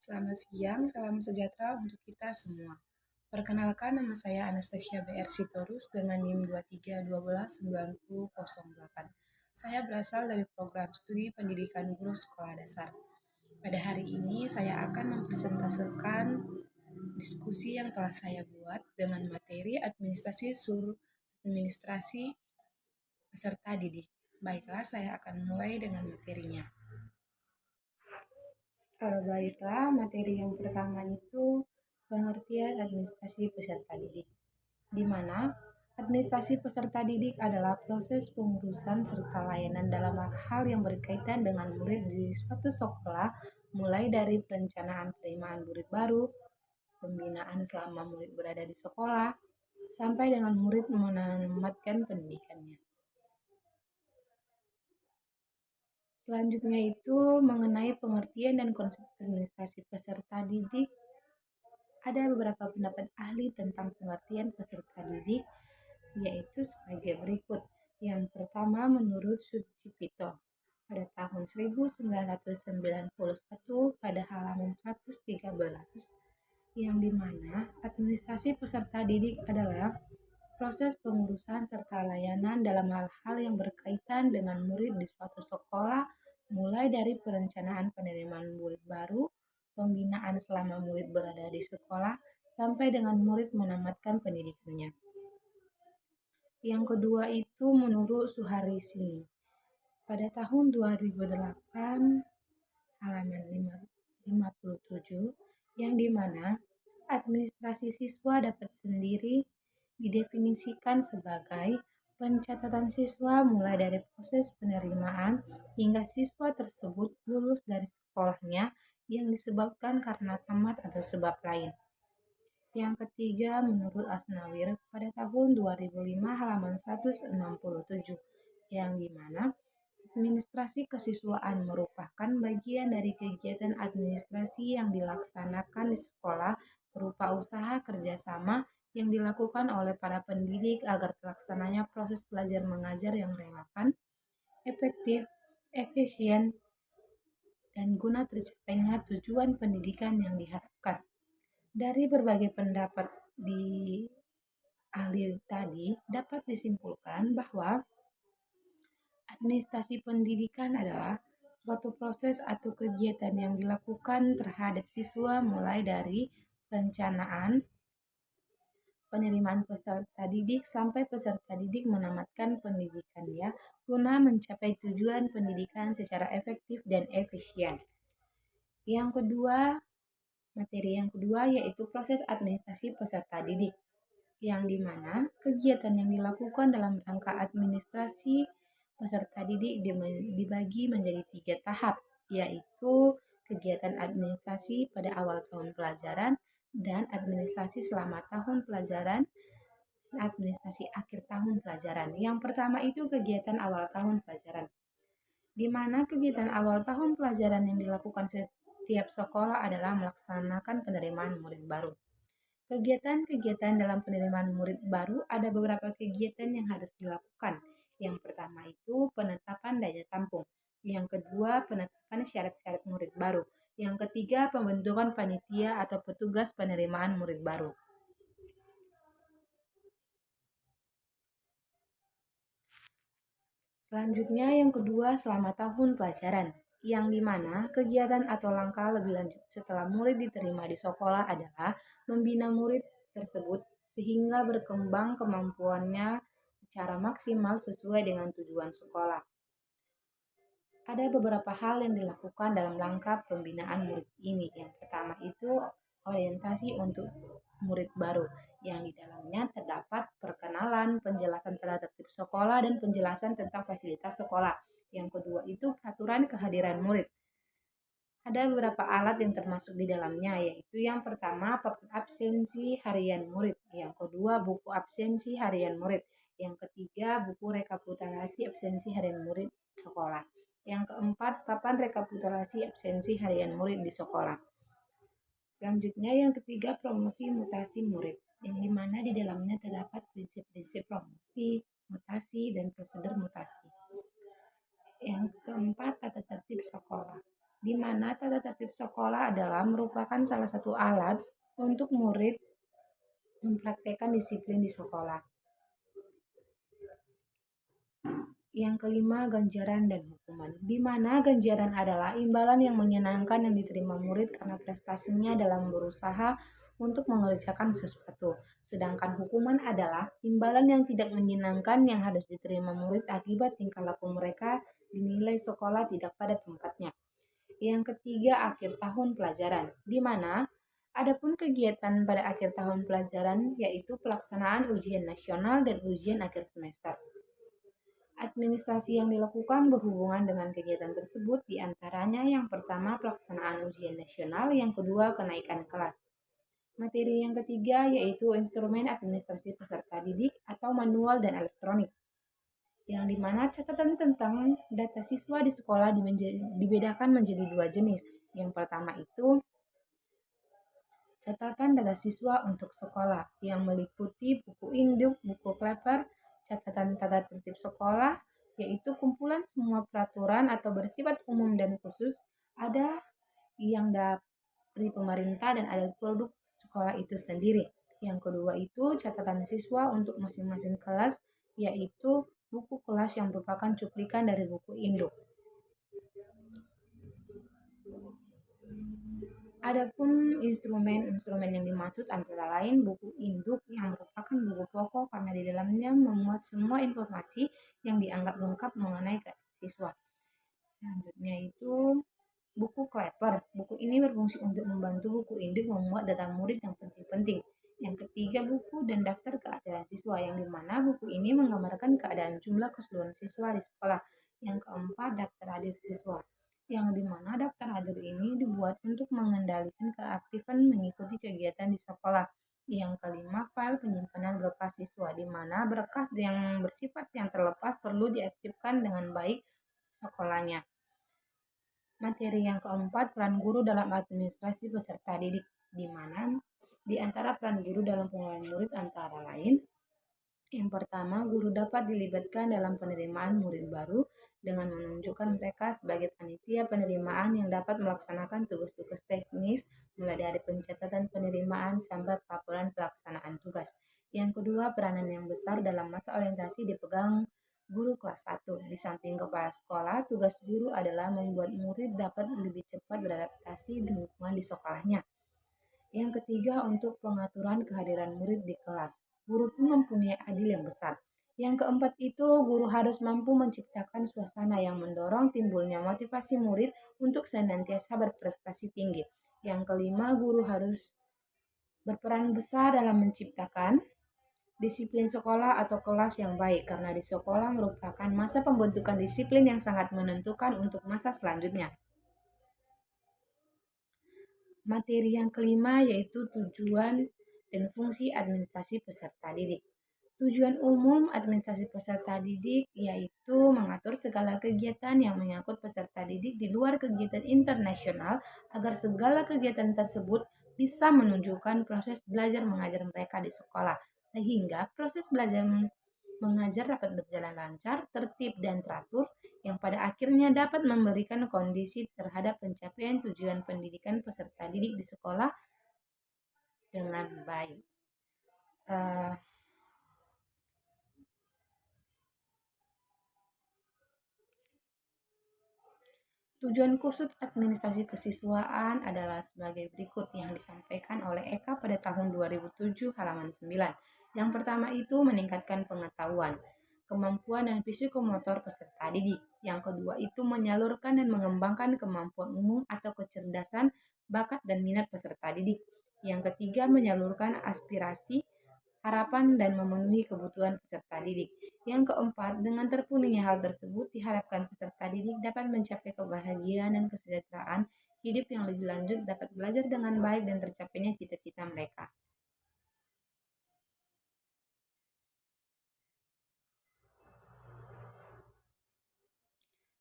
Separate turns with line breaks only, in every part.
Selamat siang, salam sejahtera untuk kita semua. Perkenalkan, nama saya Anastasia BR Sitorus dengan NIM 23129008. Saya berasal dari program studi pendidikan guru sekolah dasar. Pada hari ini saya akan mempresentasikan diskusi yang telah saya buat dengan materi administrasi peserta didik. Baiklah, saya akan mulai dengan materinya. Baiklah, materi yang pertama itu pengertian administrasi peserta didik, di mana administrasi peserta didik adalah proses pengurusan serta layanan dalam hal yang berkaitan dengan murid di suatu sekolah, mulai dari perencanaan penerimaan murid baru, pembinaan selama murid berada di sekolah, sampai dengan murid menamatkan pendidikannya. Selanjutnya itu mengenai pengertian dan konsep administrasi peserta didik. Ada beberapa pendapat ahli tentang pengertian peserta didik, yaitu sebagai berikut. Yang pertama, menurut Sucipto pada tahun 1991 pada halaman 113, yang dimana administrasi peserta didik adalah proses pengurusan serta layanan dalam hal-hal yang berkaitan dengan murid di suatu sekolah, mulai dari perencanaan penerimaan murid baru, pembinaan selama murid berada di sekolah, sampai dengan murid menamatkan pendidikannya. Yang kedua itu menurut Suharisini pada tahun 2008 halaman 57, yang dimana administrasi siswa dapat sendiri didefinisikan sebagai pencatatan siswa mulai dari proses penerimaan hingga siswa tersebut lulus dari sekolahnya yang disebabkan karena tamat atau sebab lain. Yang ketiga, menurut Asnawir pada tahun 2005 halaman 167, yang dimana administrasi kesiswaan merupakan bagian dari kegiatan administrasi yang dilaksanakan di sekolah berupa usaha kerjasama yang dilakukan oleh para pendidik agar terlaksananya proses belajar mengajar yang relevan, efektif, efisien, dan guna tercapainya tujuan pendidikan yang diharapkan. Dari berbagai pendapat di ahli tadi dapat disimpulkan bahwa administrasi pendidikan adalah suatu proses atau kegiatan yang dilakukan terhadap siswa mulai dari perencanaan, penerimaan peserta didik sampai peserta didik menamatkan pendidikannya guna mencapai tujuan pendidikan secara efektif dan efisien. Yang kedua, materi yang kedua yaitu proses administrasi peserta didik, yang dimana kegiatan yang dilakukan dalam rangka administrasi peserta didik dibagi menjadi 3 tahap, yaitu kegiatan administrasi pada awal tahun pelajaran dan administrasi selama tahun pelajaran, administrasi akhir tahun pelajaran. Yang pertama itu kegiatan awal tahun pelajaran, di mana kegiatan awal tahun pelajaran yang dilakukan setiap sekolah adalah melaksanakan penerimaan murid baru. Kegiatan-kegiatan dalam penerimaan murid baru ada beberapa kegiatan yang harus dilakukan. Yang pertama itu penetapan daya tampung. Yang kedua, penetapan syarat-syarat murid baru. Yang ketiga, pembentukan panitia atau petugas penerimaan murid baru. Selanjutnya yang kedua, selama tahun pelajaran, yang dimana kegiatan atau langkah lebih lanjut setelah murid diterima di sekolah adalah membina murid tersebut sehingga berkembang kemampuannya secara maksimal sesuai dengan tujuan sekolah. Ada beberapa hal yang dilakukan dalam langkah pembinaan murid ini. Yang pertama itu orientasi untuk murid baru, yang di dalamnya terdapat perkenalan, penjelasan tata tertib sekolah, dan penjelasan tentang fasilitas sekolah. Yang kedua itu peraturan kehadiran murid. Ada beberapa alat yang termasuk di dalamnya, yaitu yang pertama papan absensi harian murid, yang kedua buku absensi harian murid, yang ketiga buku rekapitulasi absensi harian murid sekolah, yang keempat papan rekapitulasi absensi harian murid di sekolah. Selanjutnya yang ketiga promosi mutasi murid, yang dimana di dalamnya terdapat prinsip-prinsip promosi, mutasi, dan prosedur mutasi. Yang keempat tata tertib sekolah, di mana tata tertib sekolah adalah merupakan salah satu alat untuk murid mempraktekkan disiplin di sekolah. Yang kelima, ganjaran dan hukuman. Di mana ganjaran adalah imbalan yang menyenangkan yang diterima murid karena prestasinya dalam berusaha untuk mengerjakan sesuatu. Sedangkan hukuman adalah imbalan yang tidak menyenangkan yang harus diterima murid akibat tingkah laku mereka dinilai sekolah tidak pada tempatnya. Yang ketiga, akhir tahun pelajaran, di mana adapun kegiatan pada akhir tahun pelajaran yaitu pelaksanaan ujian nasional dan ujian akhir semester. Administrasi yang dilakukan berhubungan dengan kegiatan tersebut diantaranya yang pertama pelaksanaan ujian nasional, yang kedua kenaikan kelas. Materi yang ketiga yaitu instrumen administrasi peserta didik atau manual dan elektronik, yang dimana catatan tentang data siswa di sekolah dibedakan menjadi dua jenis. Yang pertama itu catatan data siswa untuk sekolah yang meliputi buku induk, buku kleper, catatan tata tertib sekolah, yaitu kumpulan semua peraturan atau bersifat umum dan khusus, ada yang dari pemerintah dan ada produk sekolah itu sendiri. Yang kedua itu catatan siswa untuk masing-masing kelas, yaitu buku kelas yang merupakan cuplikan dari buku induk. Adapun instrumen yang dimaksud antara lain buku induk yang merupakan buku pokok karena di dalamnya memuat semua informasi yang dianggap lengkap mengenai siswa. Selanjutnya itu buku kleper. Buku ini berfungsi untuk membantu buku induk memuat data murid yang penting-penting. Yang ketiga, buku dan daftar keadaan siswa, yang dimana buku ini menggambarkan keadaan jumlah keseluruhan siswa di sekolah. Yang keempat, daftar hadir siswa, yang dimana daftar hadir ini dibuat untuk mengendalikan keaktifan mengikuti kegiatan di sekolah. Yang kelima, file penyimpanan berkas siswa, di mana berkas yang bersifat yang terlepas perlu diaktifkan dengan baik sekolahnya. Materi yang keempat, peran guru dalam administrasi peserta didik, di mana di antara peran guru dalam pengelolaan murid antara lain, yang pertama, guru dapat dilibatkan dalam penerimaan murid baru dengan menunjukkan mereka sebagai panitia penerimaan yang dapat melaksanakan tugas-tugas teknis mulai dari pencatatan penerimaan sampai laporan pelaksanaan tugas. Yang kedua, peranan yang besar dalam masa orientasi dipegang guru kelas 1. Di samping kepala sekolah, tugas guru adalah membuat murid dapat lebih cepat beradaptasi di lingkungan di sekolahnya. Yang ketiga, untuk pengaturan kehadiran murid di kelas. Guru pun mempunyai andil yang besar. Yang keempat itu, guru harus mampu menciptakan suasana yang mendorong timbulnya motivasi murid untuk senantiasa berprestasi tinggi. Yang kelima, guru harus berperan besar dalam menciptakan disiplin sekolah atau kelas yang baik, karena di sekolah merupakan masa pembentukan disiplin yang sangat menentukan untuk masa selanjutnya. Materi yang kelima yaitu tujuan dan fungsi administrasi peserta didik. Tujuan umum administrasi peserta didik yaitu mengatur segala kegiatan yang menyangkut peserta didik di luar kegiatan internasional agar segala kegiatan tersebut bisa menunjukkan proses belajar mengajar mereka di sekolah, sehingga proses belajar mengajar dapat berjalan lancar, tertib, dan teratur, yang pada akhirnya dapat memberikan kondisi terhadap pencapaian tujuan pendidikan peserta didik di sekolah dengan baik. Tujuan kursus administrasi kesiswaan adalah sebagai berikut yang disampaikan oleh Eka pada tahun 2007 halaman 9. Yang pertama itu meningkatkan pengetahuan, kemampuan dan psikomotor peserta didik. Yang kedua itu menyalurkan dan mengembangkan kemampuan umum atau kecerdasan, bakat dan minat peserta didik. Yang ketiga menyalurkan aspirasi, harapan dan memenuhi kebutuhan peserta didik. Yang keempat, dengan terpenuhinya hal tersebut diharapkan peserta didik dapat mencapai kebahagiaan dan kesejahteraan hidup yang lebih lanjut, dapat belajar dengan baik dan tercapainya cita-cita mereka.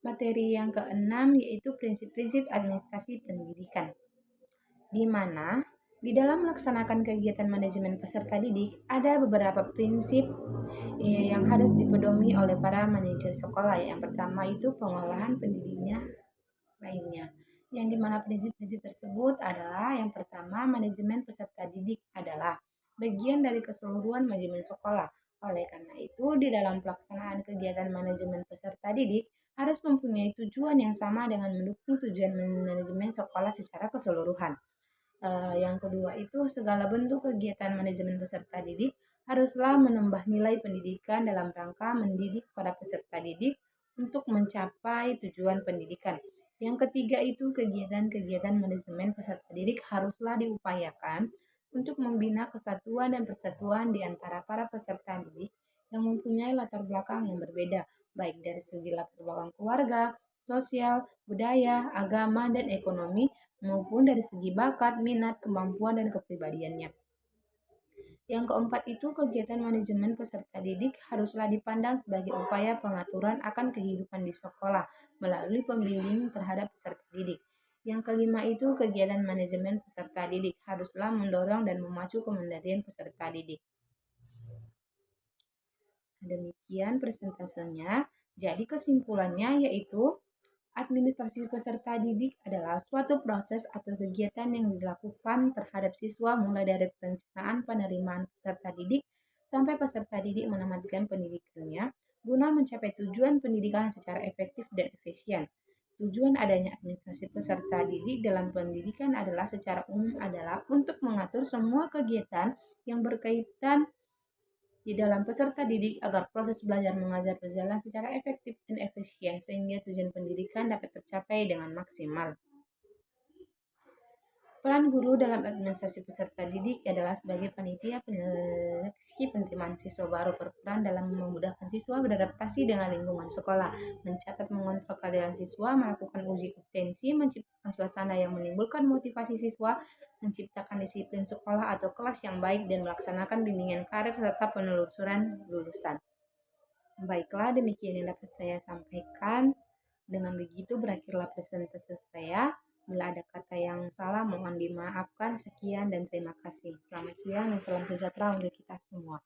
Materi yang keenam yaitu prinsip-prinsip administrasi pendidikan, di mana di dalam melaksanakan kegiatan manajemen peserta didik ada beberapa prinsip yang harus dipedomi oleh para manajer sekolah. Yang pertama itu pengolahan pendidiknya lainnya. yang dimana prinsip-prinsip tersebut adalah yang pertama, manajemen peserta didik adalah bagian dari keseluruhan manajemen sekolah. Oleh karena itu, di dalam pelaksanaan kegiatan manajemen peserta didik harus mempunyai tujuan yang sama dengan mendukung tujuan manajemen sekolah secara keseluruhan. Yang kedua itu segala bentuk kegiatan manajemen peserta didik haruslah menambah nilai pendidikan dalam rangka mendidik para peserta didik untuk mencapai tujuan pendidikan. Yang ketiga itu kegiatan-kegiatan manajemen peserta didik haruslah diupayakan untuk membina kesatuan dan persatuan di antara para peserta didik yang mempunyai latar belakang yang berbeda, baik dari segi latar belakang keluarga, sosial, budaya, agama, dan ekonomi, maupun dari segi bakat, minat, kemampuan, dan kepribadiannya. Yang keempat itu kegiatan manajemen peserta didik haruslah dipandang sebagai upaya pengaturan akan kehidupan di sekolah melalui pembimbing terhadap peserta didik. Yang kelima itu kegiatan manajemen peserta didik haruslah mendorong dan memacu kemandirian peserta didik. Demikian presentasenya. Jadi kesimpulannya yaitu administrasi peserta didik adalah suatu proses atau kegiatan yang dilakukan terhadap siswa mulai dari perencanaan penerimaan peserta didik sampai peserta didik menamatkan pendidikannya guna mencapai tujuan pendidikan secara efektif dan efisien. Tujuan adanya administrasi peserta didik dalam pendidikan adalah secara umum adalah untuk mengatur semua kegiatan yang berkaitan di dalam peserta didik agar proses belajar mengajar berjalan secara efektif dan efisien sehingga tujuan pendidikan dapat tercapai dengan maksimal. Peran guru dalam administrasi peserta didik adalah sebagai panitia penyeleksi penerimaan siswa baru, berperan dalam memudahkan siswa beradaptasi dengan lingkungan sekolah, mencatat mengontrol kehadiran siswa, melakukan uji kompetensi, menciptakan suasana yang menimbulkan motivasi siswa, menciptakan disiplin sekolah atau kelas yang baik, dan melaksanakan bimbingan karir serta penelusuran lulusan. Baiklah, demikian yang dapat saya sampaikan. Dengan begitu berakhirlah presentasi saya. Bila ada kata yang salah, mohon dimaafkan. Sekian dan terima kasih. Selamat siang dan salam sejahtera untuk kita semua.